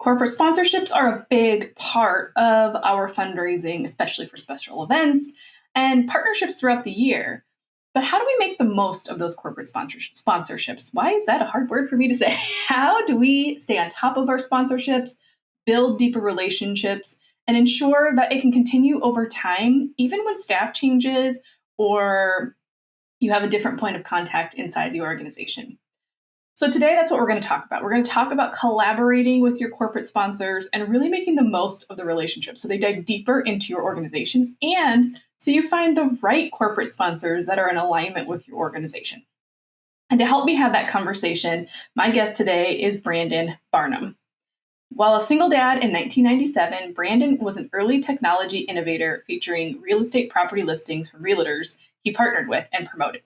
Corporate sponsorships are a big part of our fundraising, especially for special events and partnerships throughout the year. But how do we make the most of those corporate sponsorships? Why is that a hard word for me to say? How do we stay on top of our sponsorships, build deeper relationships, and ensure that it can continue over time, even when staff changes or you have a different point of contact inside the organization? So today, that's what we're going to talk about. We're going to talk about collaborating with your corporate sponsors and really making the most of the relationship so they dive deeper into your organization and so you find the right corporate sponsors that are in alignment with your organization. And to help me have that conversation, my guest today is Brandon Barnum. While a single dad in 1997, Brandon was an early technology innovator featuring real estate property listings from realtors he partnered with and promoted.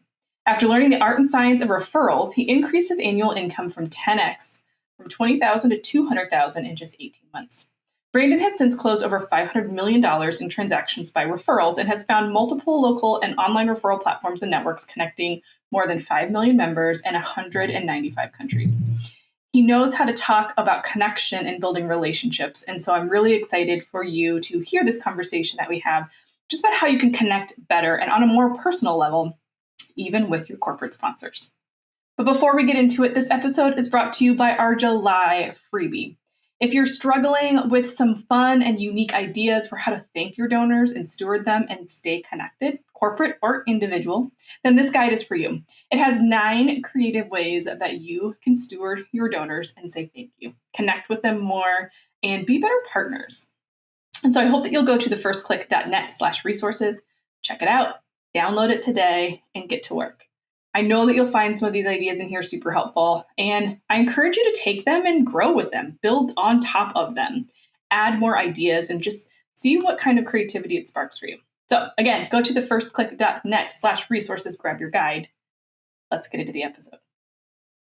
After learning the art and science of referrals, he increased his annual income from 10x, from $20,000 to $200,000 in just 18 months. Brandon has since closed over $500 million in transactions by referrals and has found multiple local and online referral platforms and networks connecting more than 5 million members in 195 countries. He knows how to talk about connection and building relationships. And so I'm really excited for you to hear this conversation that we have just about how you can connect better and on a more personal level, even with your corporate sponsors. But before we get into it, this episode is brought to you by our July freebie. If you're struggling with some fun and unique ideas for how to thank your donors and steward them and stay connected, corporate or individual, then this guide is for you. It has 9 creative ways that you can steward your donors and say thank you, connect with them more, and be better partners. And so I hope that you'll go to thefirstclick.net/resources, check it out, download it today, and get to work. I know that you'll find some of these ideas in here super helpful, and I encourage you to take them and grow with them, build on top of them, add more ideas, and just see what kind of creativity it sparks for you. So again, go to thefirstclick.net/resources, grab your guide. Let's get into the episode.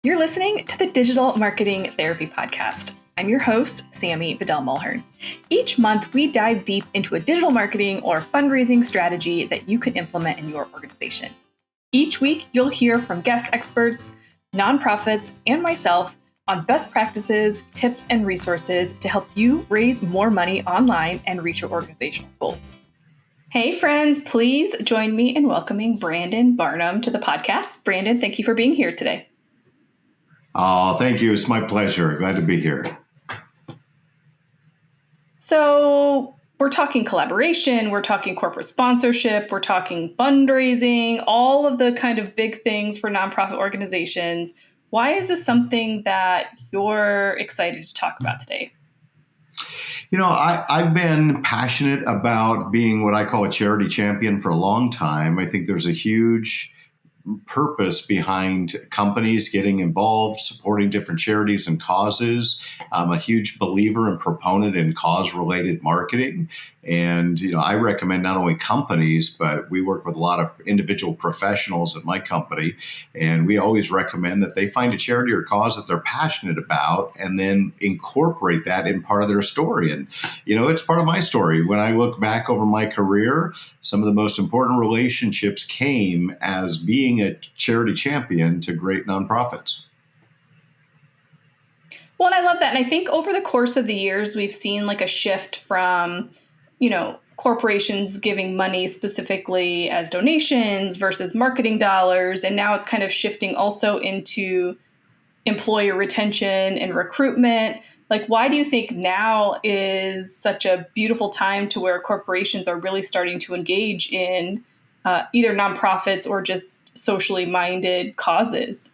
You're listening to the Digital Marketing Therapy Podcast. I'm your host, Sammy Bedell-Mulhern. Each month, we dive deep into a digital marketing or fundraising strategy that you can implement in your organization. Each week, you'll hear from guest experts, nonprofits, and myself on best practices, tips, and resources to help you raise more money online and reach your organizational goals. Hey, friends, please join me in welcoming Brandon Barnum to the podcast. Brandon, thank you for being here today. Oh, thank you. It's my pleasure. Glad to be here. So we're talking collaboration, we're talking corporate sponsorship, we're talking fundraising, all of the kind of big things for nonprofit organizations. Why is this something that you're excited to talk about today? You know, I've been passionate about being what I call a charity champion for a long time. I think there's a huge purpose behind companies getting involved, supporting different charities and causes. I'm a huge believer and proponent in cause-related marketing. And, I recommend not only companies, but we work with a lot of individual professionals at my company. And we always recommend that they find a charity or cause that they're passionate about and then incorporate that in part of their story. And, it's part of my story. When I look back over my career, some of the most important relationships came as being a charity champion to great nonprofits. Well, and I love that. And I think over the course of the years, we've seen like a shift from corporations giving money specifically as donations versus marketing dollars. And now it's kind of shifting also into employer retention and recruitment. Like, why do you think now is such a beautiful time to where corporations are really starting to engage in either nonprofits or just socially minded causes?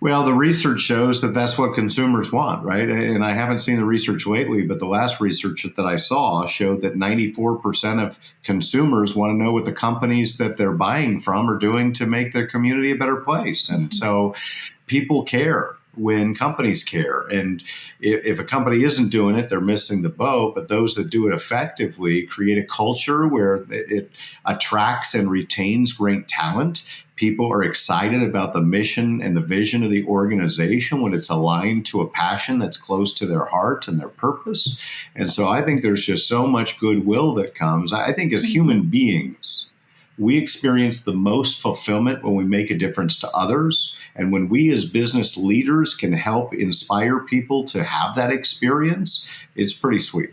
Well, the research shows that that's what consumers want, right? And I haven't seen the research lately, but the last research that I saw showed that 94% of consumers want to know what the companies that they're buying from are doing to make their community a better place. And so people care when companies care. And if a company isn't doing it, they're missing the boat. But those that do it effectively create a culture where it attracts and retains great talent. People are excited about the mission and the vision of the organization when it's aligned to a passion that's close to their heart and their purpose. And so I think there's just so much goodwill that comes. I think as human beings, we experience the most fulfillment when we make a difference to others. And when we as business leaders can help inspire people to have that experience, it's pretty sweet.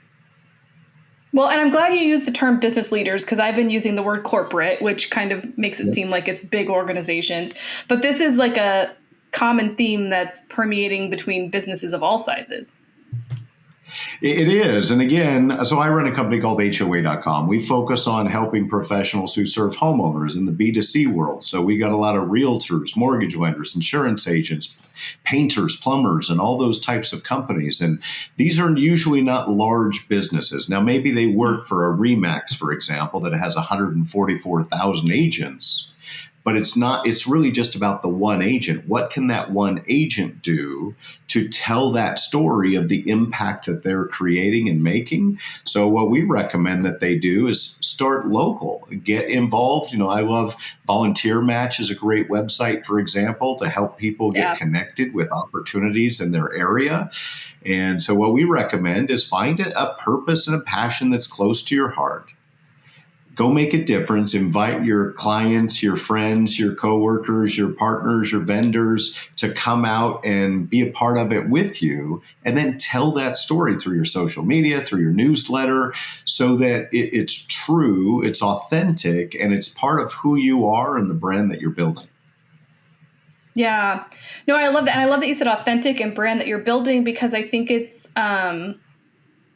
Well, and I'm glad you used the term business leaders, because I've been using the word corporate, which kind of makes it seem like it's big organizations. But this is like a common theme that's permeating between businesses of all sizes. It is. And again, so I run a company called HOA.com. We focus on helping professionals who serve homeowners in the B2C world. So we got a lot of realtors, mortgage lenders, insurance agents, painters, plumbers, and all those types of companies. And these are usually not large businesses. Now, maybe they work for a Remax, for example, that has 144,000 agents. But it's really just about the one agent. What can that one agent do to tell that story of the impact that they're creating and making? So what we recommend that they do is start local, get involved. I love Volunteer Match is a great website, for example, to help people get connected with opportunities in their area. And so what we recommend is find a purpose and a passion that's close to your heart. Go make a difference. Invite your clients, your friends, your coworkers, your partners, your vendors to come out and be a part of it with you. And then tell that story through your social media, through your newsletter, so that it's true, it's authentic, and it's part of who you are and the brand that you're building. Yeah. No, I love that. And I love that you said authentic and brand that you're building, because I think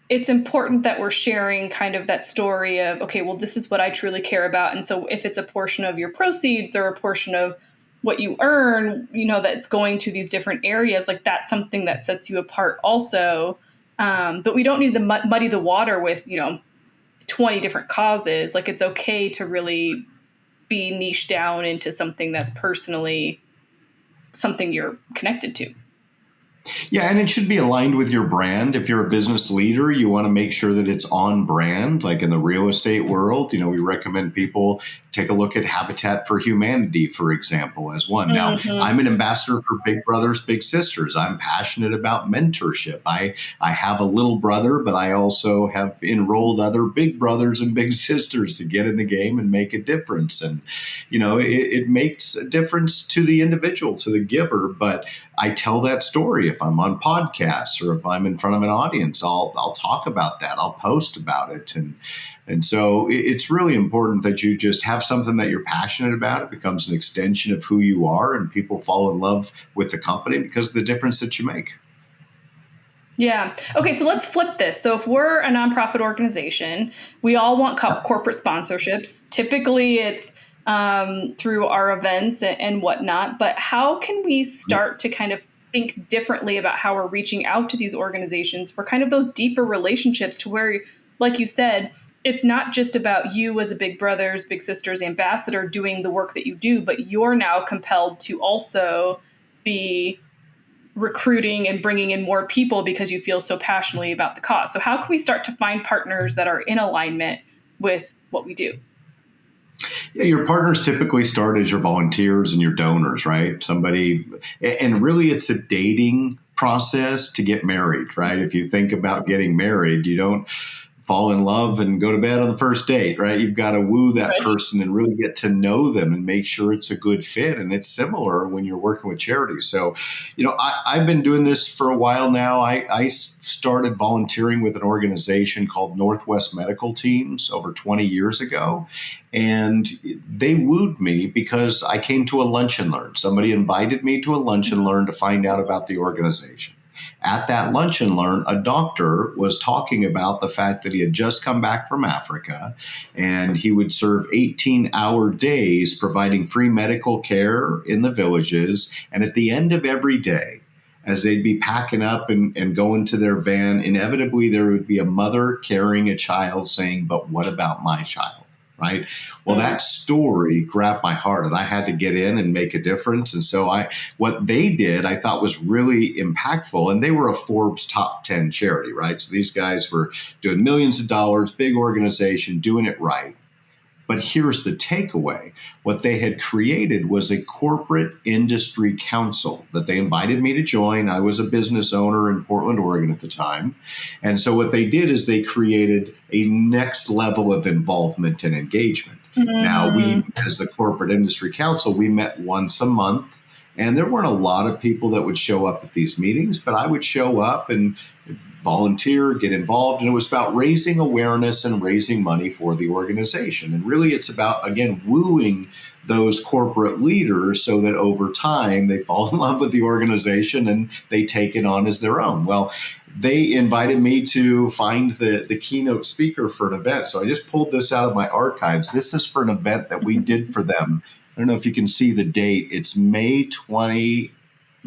it's important that we're sharing kind of that story of, okay, well, this is what I truly care about. And so if it's a portion of your proceeds or a portion of what you earn, that's going to these different areas, like that's something that sets you apart also. But we don't need to muddy the water with, 20 different causes. Like it's okay to really be niche down into something that's personally something you're connected to. Yeah, and it should be aligned with your brand. If you're a business leader, you want to make sure that it's on brand. Like in the real estate world, we recommend people take a look at Habitat for Humanity, for example, as one. Now, I'm an ambassador for Big Brothers, Big Sisters. I'm passionate about mentorship. I have a little brother, but I also have enrolled other big brothers and big sisters to get in the game and make a difference. And, it makes a difference to the individual, to the giver, but I tell that story. If I'm on podcasts or if I'm in front of an audience, I'll talk about that. I'll post about it. And so it's really important that you just have something that you're passionate about. It becomes an extension of who you are, and people fall in love with the company because of the difference that you make. Yeah. Okay, so let's flip this. So if we're a nonprofit organization, we all want corporate sponsorships. Typically, it's through our events and whatnot. But how can we start to kind of think differently about how we're reaching out to these organizations for kind of those deeper relationships, to where, like you said, it's not just about you as a Big Brothers, Big Sisters ambassador doing the work that you do, but you're now compelled to also be recruiting and bringing in more people because you feel so passionately about the cause. So how can we start to find partners that are in alignment with what we do? Yeah, your partners typically start as your volunteers and your donors, right? And really it's a dating process to get married, right? If you think about getting married, you don't fall in love and go to bed on the first date, right? You've got to woo that person and really get to know them and make sure it's a good fit. And it's similar when you're working with charities. So, I've been doing this for a while now. I started volunteering with an organization called Northwest Medical Teams over 20 years ago. And they wooed me because I came to a lunch and learn. Somebody invited me to a lunch and learn to find out about the organization. At that lunch and learn, a doctor was talking about the fact that he had just come back from Africa and he would serve 18-hour days providing free medical care in the villages. And at the end of every day, as they'd be packing up and going to their van, inevitably there would be a mother carrying a child saying, "But what about my child?" Right? Well, that story grabbed my heart and I had to get in and make a difference. And so what they did, I thought was really impactful. And they were a Forbes top 10 charity, right? So these guys were doing millions of dollars, big organization, doing it right. But here's the takeaway. What they had created was a corporate industry council that they invited me to join. I was a business owner in Portland, Oregon at the time. And so what they did is they created a next level of involvement and engagement. Now, we, Mm. as the Corporate Industry Council, we met once a month. And there weren't a lot of people that would show up at these meetings, but I would show up and volunteer, get involved. And it was about raising awareness and raising money for the organization. And really, it's about, again, wooing those corporate leaders so that over time they fall in love with the organization and they take it on as their own. Well, they invited me to find the keynote speaker for an event. So I just pulled this out of my archives. This is for an event that we did for them. I don't know if you can see the date. It's May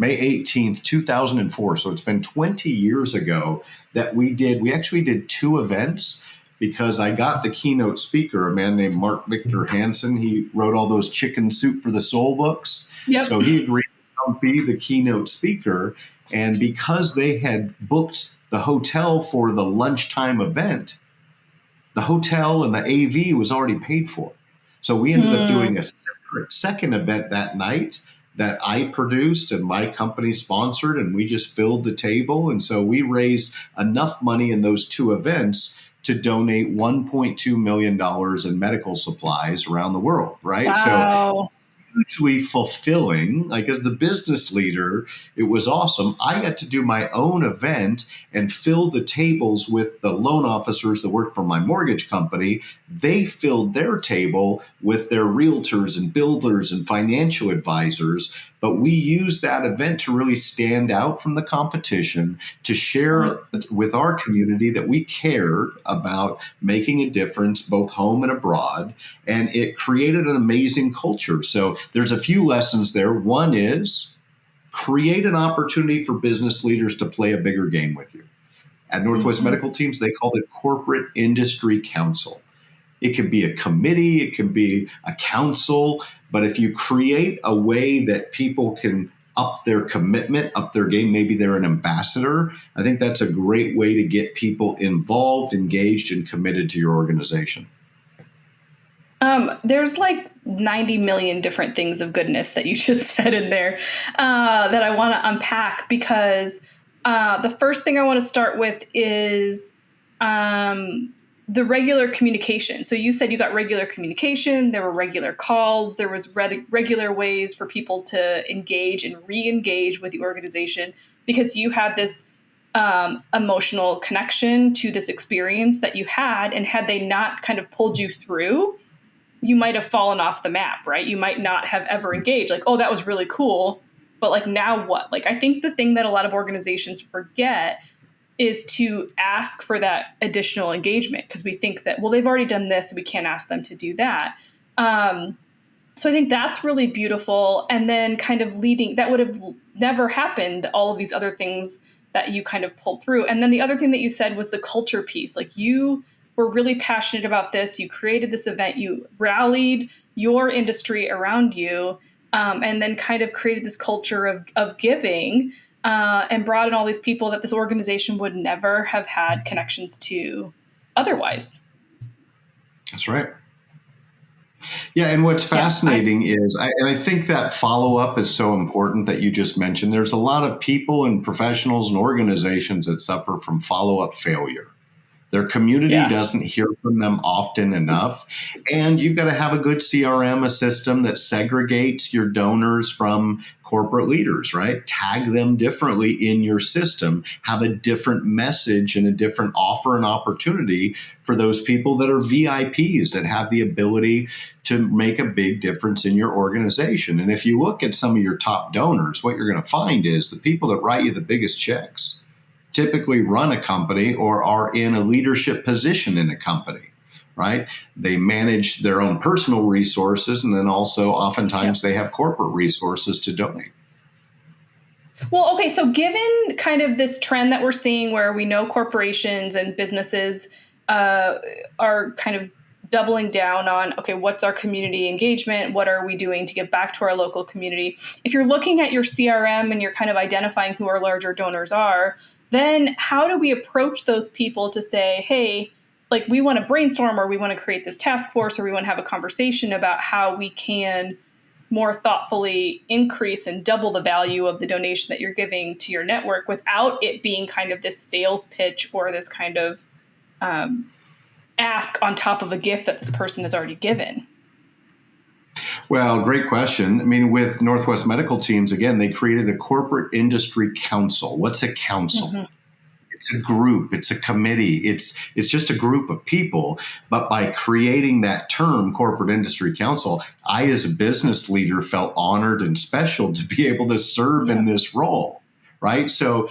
18th, 2004. So it's been 20 years ago that we actually did two events because I got the keynote speaker, a man named Mark Victor Hansen. He wrote all those Chicken Soup for the Soul books. Yep. So he agreed to come be the keynote speaker. And because they had booked the hotel for the lunchtime event, the hotel and the AV was already paid for. So we ended up doing a separate second event that night that I produced and my company sponsored, and we just filled the table. And so we raised enough money in those two events to donate $1.2 million in medical supplies around the world, right? Wow. So hugely fulfilling. Like as the business leader, it was awesome. I got to do my own event and fill the tables with the loan officers that work for my mortgage company. They filled their table with their realtors and builders and financial advisors. But we used that event to really stand out from the competition, to share with our community that we cared about making a difference both home and abroad. And it created an amazing culture. So there's a few lessons there. One is create an opportunity for business leaders to play a bigger game with you. At Northwest Medical Teams, they called it Corporate Industry Council. It could be a committee, it could be a council, but if you create a way that people can up their commitment, up their game, maybe they're an ambassador, I think that's a great way to get people involved, engaged, and committed to your organization. There's like 90 million different things of goodness that you just said in there that I want to unpack because the first thing I want to start with is the regular communication. So you said you got regular communication, there were regular calls, there was regular ways for people to engage and re-engage with the organization because you had this emotional connection to this experience that you had, and had they not kind of pulled you through, you might have fallen off the map, right? You might not have ever engaged. Like, oh, that was really cool, but like now what? Like, I think the thing that a lot of organizations forget is to ask for that additional engagement because we think that, well, they've already done this, we can't ask them to do that. So I think that's really beautiful. And then kind of leading, that would have never happened, all of these other things that you kind of pulled through. And then the other thing that you said was the culture piece. Like you were really passionate about this. You created this event, you rallied your industry around you, and then kind of created this culture of giving and brought in all these people that this organization would never have had connections to otherwise. That's right. Yeah, and what's fascinating is, and I think that follow-up is so important that you just mentioned. There's a lot of people and professionals and organizations that suffer from follow-up failure. Their community doesn't hear from them often enough. And you've got to have a good CRM, a system that segregates your donors from corporate leaders, right? Tag them differently in your system, have a different message and a different offer and opportunity for those people that are VIPs that have the ability to make a big difference in your organization. And if you look at some of your top donors, what you're going to find is the people that write you the biggest checks typically run a company or are in a leadership position in a company, right? They manage their own personal resources, and then also oftentimes they have corporate resources to donate. Well, okay, so given kind of this trend that we're seeing where we know corporations and businesses are kind of doubling down on, okay, what's our community engagement? What are we doing to give back to our local community? If you're looking at your CRM and you're kind of identifying who our larger donors are, then how do we approach those people to say, hey, like we want to brainstorm or we want to create this task force or we want to have a conversation about how we can more thoughtfully increase and double the value of the donation that you're giving to your network without it being kind of this sales pitch or this kind of ask on top of a gift that this person has already given? Well, great question. I mean, with Northwest Medical Teams, again, they created a corporate industry council. What's a council? Mhm. It's a group, it's a committee, it's just a group of people. But by creating that term, corporate industry council, I, as a business leader, felt honored and special to be able to serve Yeah. in this role, right? So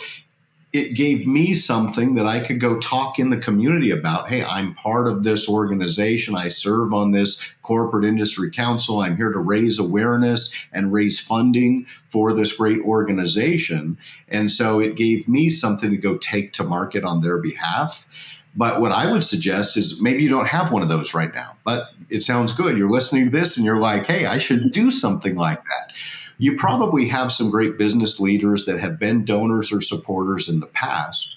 it gave me something that I could go talk in the community about. Hey, I'm part of this organization. I serve on this corporate industry council. I'm here to raise awareness and raise funding for this great organization. And so it gave me something to go take to market on their behalf. But what I would suggest is maybe you don't have one of those right now, but it sounds good. You're listening to this and you're like, hey, I should do something like that. You probably have some great business leaders that have been donors or supporters in the past.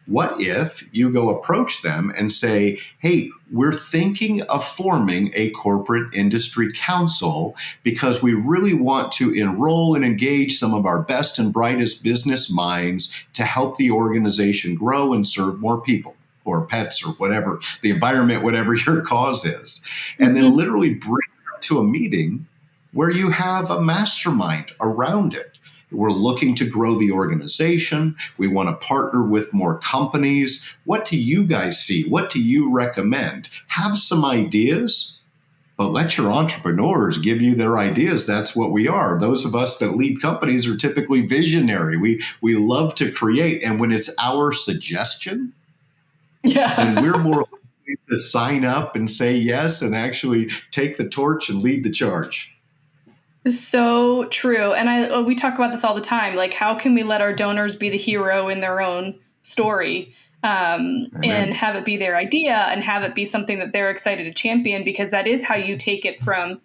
What if you go approach them and say, hey, we're thinking of forming a corporate industry council because we really want to enroll and engage some of our best and brightest business minds to help the organization grow and serve more people or pets or whatever, the environment, whatever your cause is. And then Mhm. literally bring them to a meeting where you have a mastermind around it. We're looking to grow the organization. We want to partner with more companies. What do you guys see? What do you recommend? Have some ideas, but let your entrepreneurs give you their ideas. That's what we are. Those of us that lead companies are typically visionary. We love to create. And when it's our suggestion, then we're Yeah. more likely to sign up and say yes and actually take the torch and lead the charge. So true. And we talk about this all the time. Like, how can we let our donors be the hero in their own story, and Amen. have it be their idea and have it be something that they're excited to champion? Because that is how you take it from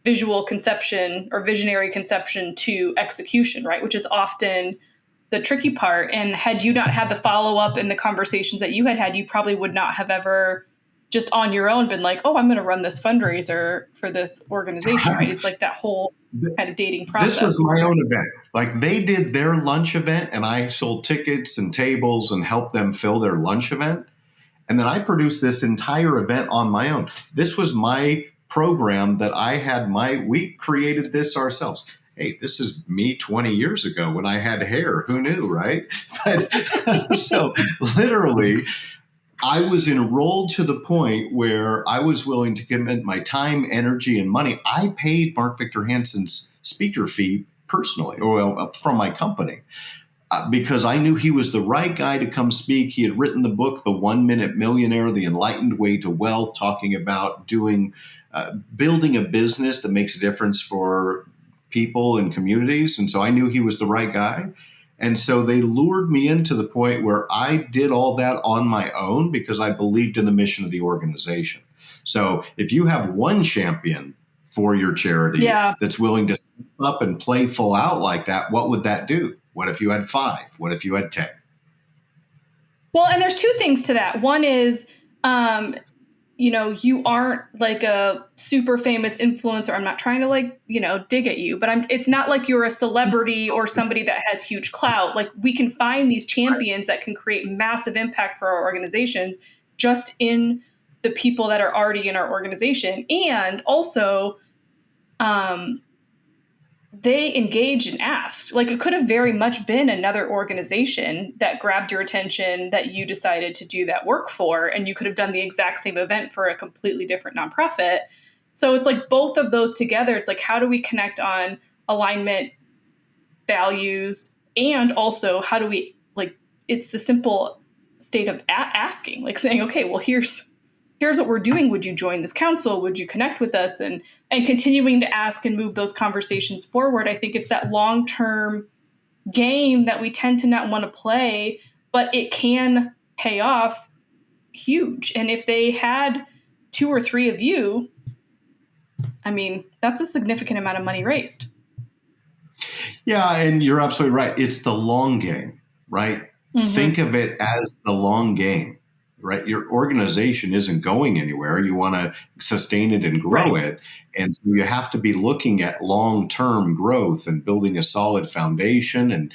visual conception or visionary conception to execution, right? Which is often the tricky part. And had you not had the follow up and the conversations that you had, you probably would not have ever just on your own been like, oh, I'm going to run this fundraiser for this organization, right? It's like that whole kind of dating This was process. my own event. Like they did their lunch event, and I sold tickets and tables and helped them fill their lunch event. And then I produced this entire event on my own. This was my program that we created this ourselves. Hey, this is me 20 years ago when I had hair. Who knew, right? But so literally, I was enrolled to the point where I was willing to commit my time, energy, and money. I paid Mark Victor Hansen's speaker fee personally, or from my company, because I knew he was the right guy to come speak. He had written the book, The 1 Minute Millionaire, The Enlightened Way to Wealth, talking about building a business that makes a difference for people and communities. And so I knew he was the right guy. And so they lured me into the point where I did all that on my own because I believed in the mission of the organization. So if you have one champion for your charity Yeah. that's willing to step up and play full out like that, what would that do? What if you had 5? What if you had 10? Well, and there's two things to that. One is, um, you aren't like a super famous influencer. I'm not trying to dig at you, but it's not like you're a celebrity or somebody that has huge clout. Like we can find these champions that can create massive impact for our organizations just in the people that are already in our organization. And also, um, they engaged and asked. Like it could have very much been another organization that grabbed your attention that you decided to do that work for, and you could have done the exact same event for a completely different nonprofit. So it's like both of those together. It's like, how do we connect on alignment, values, and also how do we it's the simple state of asking, like saying, okay, well, here's what we're doing. Would you join this council? Would you connect with us? And continuing to ask and move those conversations forward. I think it's that long-term game that we tend to not want to play, but it can pay off huge. And if they had 2 or 3 of you, I mean, that's a significant amount of money raised. Yeah, and you're absolutely right. It's the long game, right? Mm-hmm. Think of it as the long game. right? Your organization isn't going anywhere. You want to sustain it and grow Right. it. And so you have to be looking at long-term growth and building a solid foundation and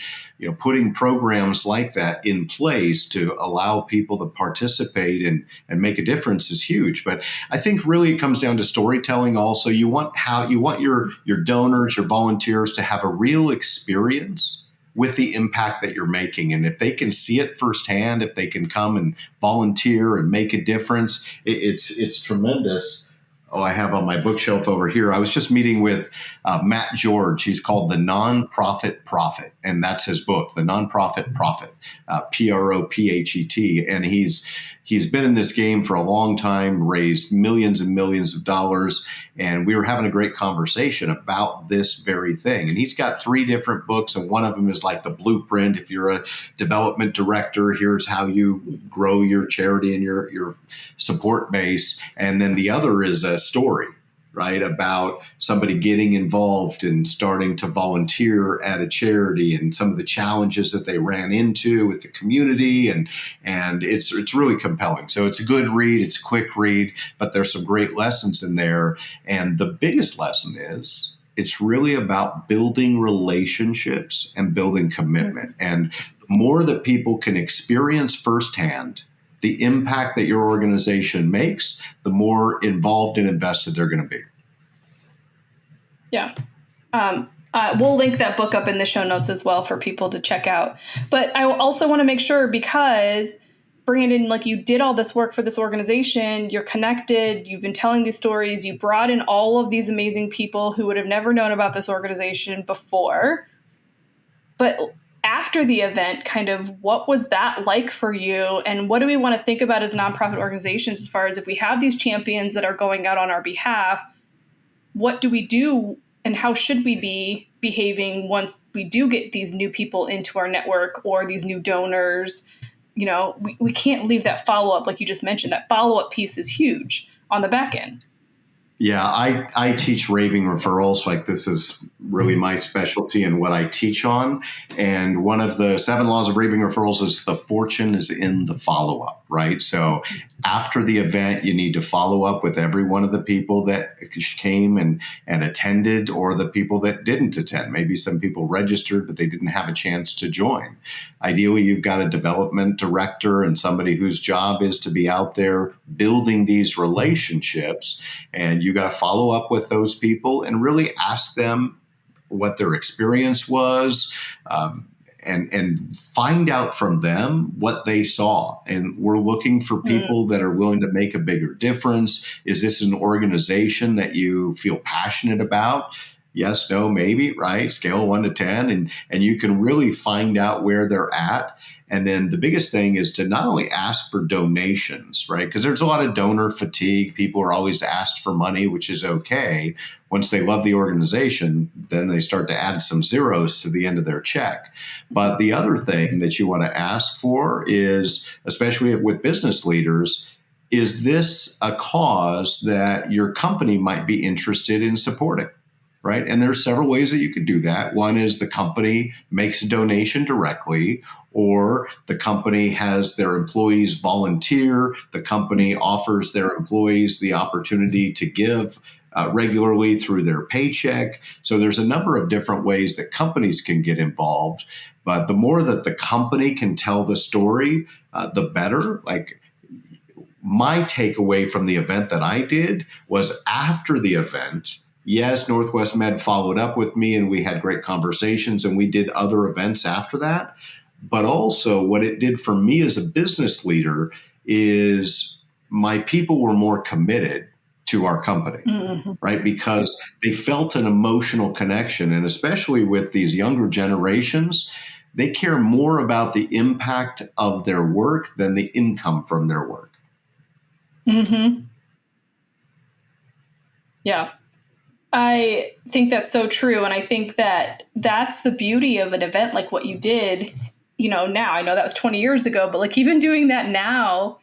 putting programs like that in place to allow people to participate and make a difference is huge. But I think really it comes down to storytelling also. You want your donors, your volunteers to have a real experience with the impact that you're making. And if they can see it firsthand, if they can come and volunteer and make a difference, it's tremendous. Oh, I have on my bookshelf over here. I was just meeting with Matt George. He's called The Nonprofit Prophet, and that's his book, The Nonprofit Prophet, Prophet. And he's been in this game for a long time, raised millions and millions of dollars, and we were having a great conversation about this very thing. And he's got 3 different books, and one of them is like the blueprint. If you're a development director, here's how you grow your charity and your support base. And then the other is a story, right, about somebody getting involved and starting to volunteer at a charity and some of the challenges that they ran into with the community. And it's really compelling. So it's a good read. It's a quick read, but there's some great lessons in there. And the biggest lesson is it's really about building relationships and building commitment. And the more that people can experience firsthand the impact that your organization makes, the more involved and invested they're going to be. Yeah. We'll link that book up in the show notes as well for people to check out. But I also want to make sure, because Brandon, like, you did all this work for this organization, you're connected, you've been telling these stories, you brought in all of these amazing people who would have never known about this organization before. But after the event, kind of what was that like for you? And what do we want to think about as nonprofit organizations as far as if we have these champions that are going out on our behalf, what do we do and how should we be behaving once we do get these new people into our network or these new donors? We can't leave that follow-up, like you just mentioned. That follow-up piece is huge on the back end. Yeah, I teach raving referrals. Like, this is really my specialty and what I teach on. And one of the 7 laws of raving referrals is the fortune is in the follow-up, right? So after the event, you need to follow up with every one of the people that came and attended, or the people that didn't attend. Maybe some people registered, but they didn't have a chance to join. Ideally, you've got a development director and somebody whose job is to be out there building these relationships. And you got to follow up with those people and really ask them what their experience was, and find out from them what they saw. And we're looking for people that are willing to make a bigger difference. Is this an organization that you feel passionate about? Yes, no, maybe, right? Scale 1 to 10. And you can really find out where they're at. And then the biggest thing is to not only ask for donations, right? Because there's a lot of donor fatigue. People are always asked for money, which is okay. Once they love the organization, then they start to add some zeros to the end of their check. But the other thing that you want to ask for is, especially with business leaders, is this a cause that your company might be interested in supporting? Right. And there's several ways that you could do that. One is the company makes a donation directly, or the company has their employees volunteer. The company offers their employees the opportunity to give regularly through their paycheck. So there's a number of different ways that companies can get involved. But the more that the company can tell the story, the better. Like, my takeaway from the event that I did was, after the event, yes, Northwest Med followed up with me and we had great conversations and we did other events after that. But also what it did for me as a business leader is my people were more committed to our company, right? Because they felt an emotional connection. And especially with these younger generations, they care more about the impact of their work than the income from their work. Yeah. I think that's so true. And I think that that's the beauty of an event like what you did, now. I know that was 20 years ago, but like, even doing that now,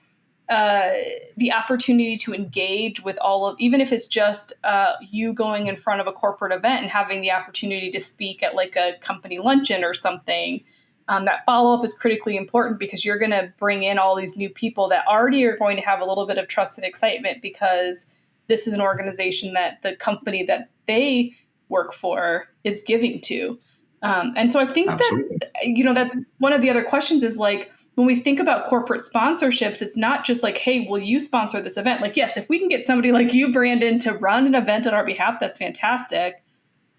the opportunity to engage with even if it's just you going in front of a corporate event and having the opportunity to speak at like a company luncheon or something, That follow-up is critically important because you're going to bring in all these new people that already are going to have a little bit of trust and excitement because this is an organization that the company that they work for is giving to. And so I think Absolutely. that, that's one of the other questions is like, when we think about corporate sponsorships, it's not just like, hey, will you sponsor this event? Like, yes, if we can get somebody like you, Brandon, to run an event on our behalf, that's fantastic.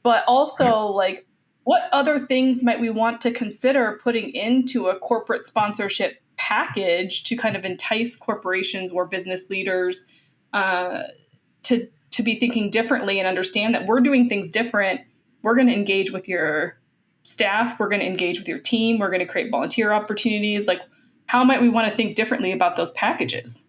But Right. also, like, what other things might we want to consider putting into a corporate sponsorship package to kind of entice corporations or business leaders uh, to be thinking differently and understand that we're doing things different. We're going to engage with your staff. We're going to engage with your team. We're going to create volunteer opportunities. Like, how might we want to think differently about those packages?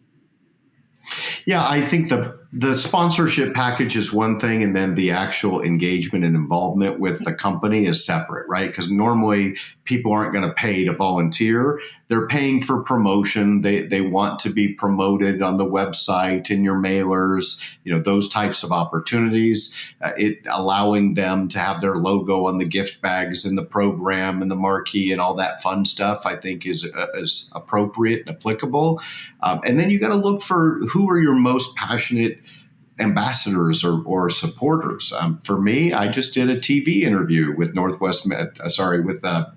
Yeah, I think the sponsorship package is one thing, and then the actual engagement and involvement with the company is separate, right? Because normally people aren't going to pay to volunteer. They're paying for promotion. They want to be promoted on the website, in your mailers, those types of opportunities. It allowing them to have their logo on the gift bags and the program and the marquee and all that fun stuff, I think is appropriate and applicable. And then you got to look for who are your most passionate ambassadors or supporters. For me, I just did a TV interview with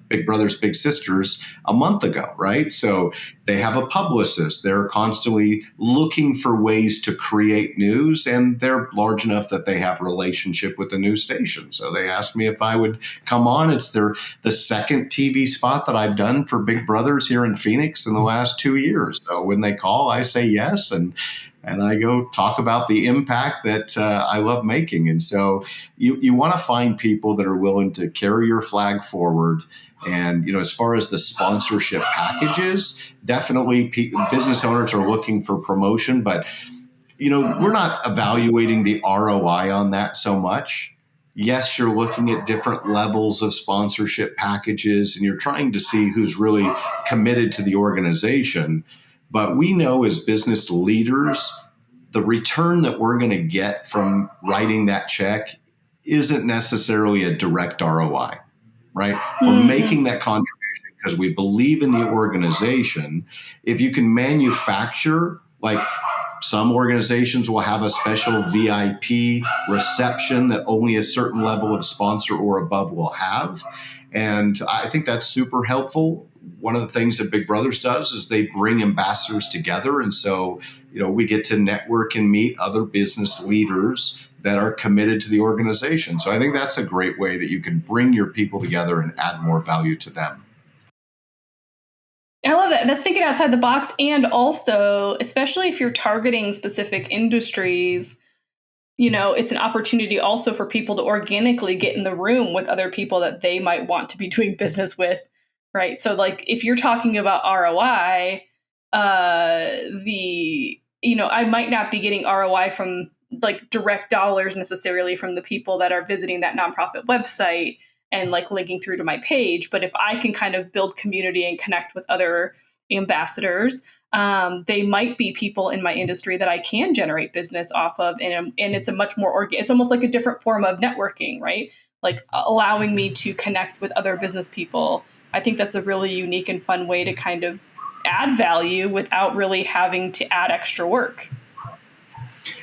Big Brothers Big Sisters a month ago, right? So they have a publicist. They're constantly looking for ways to create news, and they're large enough that they have a relationship with the news station. So they asked me if I would come on. It's the second TV spot that I've done for Big Brothers here in Phoenix in the last 2 years. So when they call, I say yes, and I go talk about the impact that I love making. And so you want to find people that are willing to carry your flag forward. And, as far as the sponsorship packages, definitely business owners are looking for promotion, but, we're not evaluating the ROI on that so much. Yes, you're looking at different levels of sponsorship packages and you're trying to see who's really committed to the organization. But we know as business leaders, the return that we're going to get from writing that check isn't necessarily a direct ROI, right? We're making that contribution because we believe in the organization. If you can manufacture, like some organizations will have a special VIP reception that only a certain level of sponsor or above will have. And I think that's super helpful. One of the things that Big Brothers does is they bring ambassadors together. And so, we get to network and meet other business leaders that are committed to the organization. So I think that's a great way that you can bring your people together and add more value to them. I love that. That's thinking outside the box. And also, especially if you're targeting specific industries, it's an opportunity also for people to organically get in the room with other people that they might want to be doing business with, right? So, like, if you're talking about ROI, I might not be getting ROI from like direct dollars necessarily from the people that are visiting that nonprofit website and like linking through to my page. But if I can kind of build community and connect with other ambassadors, they might be people in my industry that I can generate business off of. And it's a much more, it's almost like a different form of networking, right? Like allowing me to connect with other business people. I think that's a really unique and fun way to kind of add value without really having to add extra work.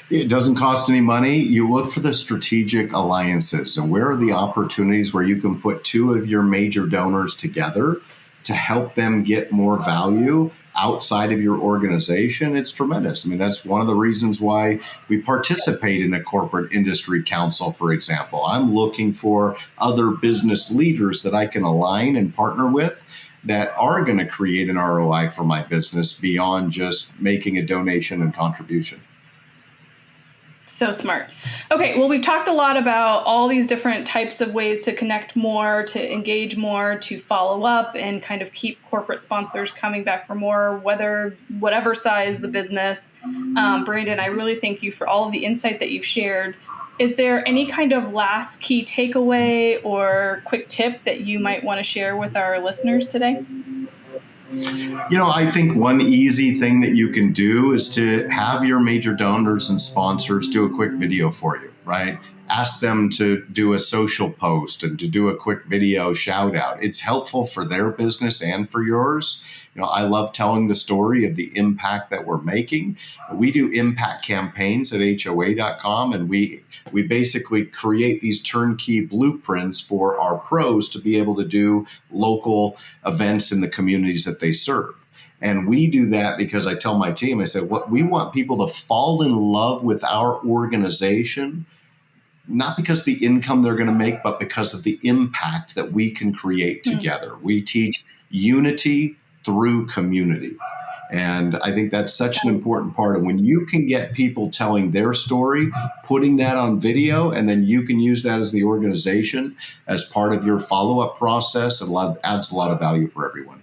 It doesn't cost any money. You look for the strategic alliances and where are the opportunities where you can put two of your major donors together to help them get more value outside of your organization. It's tremendous. I mean, that's one of the reasons why we participate in a corporate industry council, for example. I'm looking for other business leaders that I can align and partner with that are going to create an ROI for my business beyond just making a donation and contribution. So smart. Okay, well, we've talked a lot about all these different types of ways to connect more, to engage more, to follow up, and kind of keep corporate sponsors coming back for more, whatever size the business. Brandon, I really thank you for all of the insight that you've shared. Is there any kind of last key takeaway or quick tip that you might want to share with our listeners today? I think one easy thing that you can do is to have your major donors and sponsors do a quick video for you, right? ask them to do a social post and to do a quick video shout out. It's helpful for their business and for yours. I love telling the story of the impact that we're making. We do impact campaigns at HOA.com, and we basically create these turnkey blueprints for our pros to be able to do local events in the communities that they serve. And we do that because I tell my team, I said, what we want people to fall in love with our organization, not because of the income they're going to make, but because of the impact that we can create together. We teach unity through community. And I think that's such an important part. And when you can get people telling their story, putting that on video, and then you can use that as the organization as part of your follow-up process, it adds a lot of value for everyone.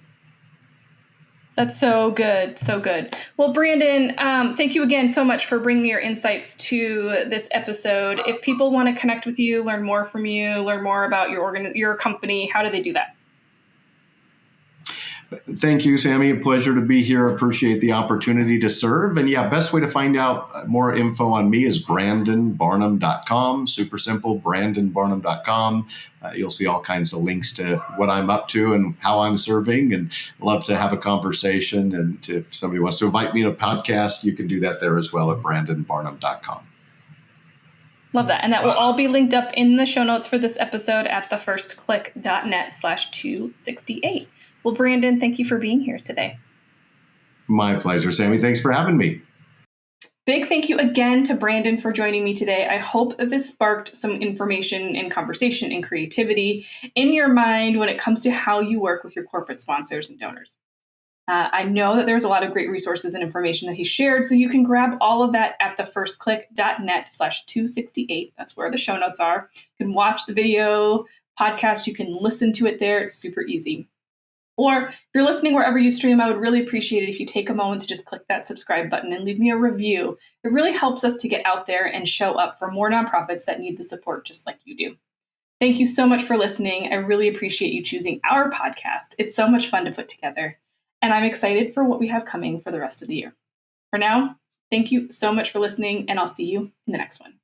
That's so good. So good. Well, Brandon, thank you again so much for bringing your insights to this episode. If people want to connect with you, learn more from you, learn more about your company, how do they do that? Thank you, Sammy. A pleasure to be here. Appreciate the opportunity to serve. And best way to find out more info on me is brandonbarnum.com. Super simple, brandonbarnum.com. You'll see all kinds of links to what I'm up to and how I'm serving, and love to have a conversation. And if somebody wants to invite me to a podcast, you can do that there as well at brandonbarnum.com. Love that. And that will all be linked up in the show notes for this episode at thefirstclick.net/268. Well, Brandon, thank you for being here today. My pleasure, Sammy. Thanks for having me. Big thank you again to Brandon for joining me today. I hope that this sparked some information and conversation and creativity in your mind when it comes to how you work with your corporate sponsors and donors. I know that there's a lot of great resources and information that he shared, so you can grab all of that at thefirstclick.net/268. That's where the show notes are. You can watch the video podcast. You can listen to it there. It's super easy. Or if you're listening wherever you stream, I would really appreciate it if you take a moment to just click that subscribe button and leave me a review. It really helps us to get out there and show up for more nonprofits that need the support just like you do. Thank you so much for listening. I really appreciate you choosing our podcast. It's so much fun to put together. And I'm excited for what we have coming for the rest of the year. For now, thank you so much for listening, and I'll see you in the next one.